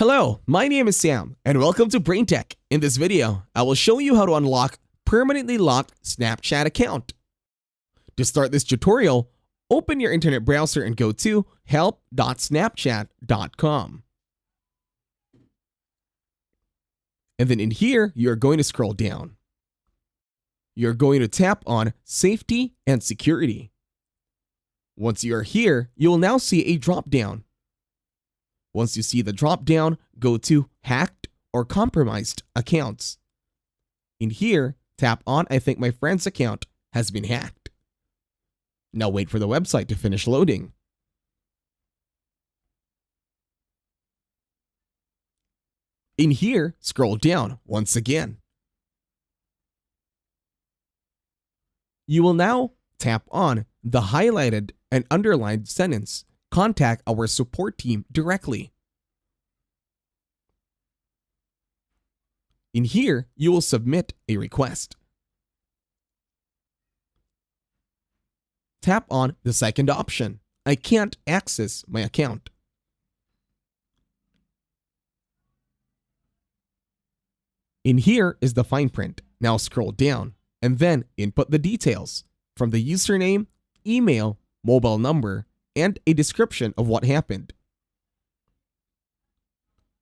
Hello, my name is Sam, and welcome to Brain Tech. In this video, I will show you how to unlock permanently locked Snapchat account. To start this tutorial, open your internet browser and go to help.snapchat.com. And then in here, you're going to scroll down. You're going to tap on Safety and Security. Once you are here, you will now see a drop-down. Once you see the drop-down, go to Hacked or Compromised Accounts. In here, tap on I think my friend's account has been hacked. Now wait for the website to finish loading. In here, scroll down once again. You will now tap on the highlighted and underlined sentence, "Contact our support team directly." In here, you will submit a request. Tap on the second option, "I can't access my account." In here is the fine print. Now scroll down and then input the details from the username, email, mobile number, and a description of what happened.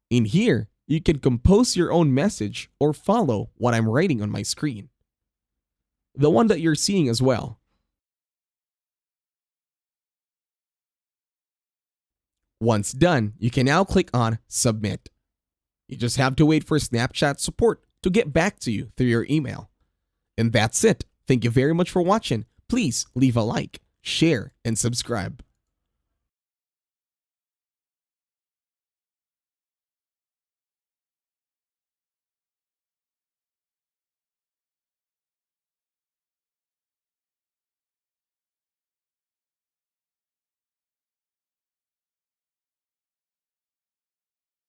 In here, you can compose your own message or follow what I'm writing on my screen, the one that you're seeing as well. Once done, you can now click on Submit. You just have to wait for Snapchat support to get back to you through your email. And that's it. Thank you very much for watching. Please leave a like, share, and subscribe.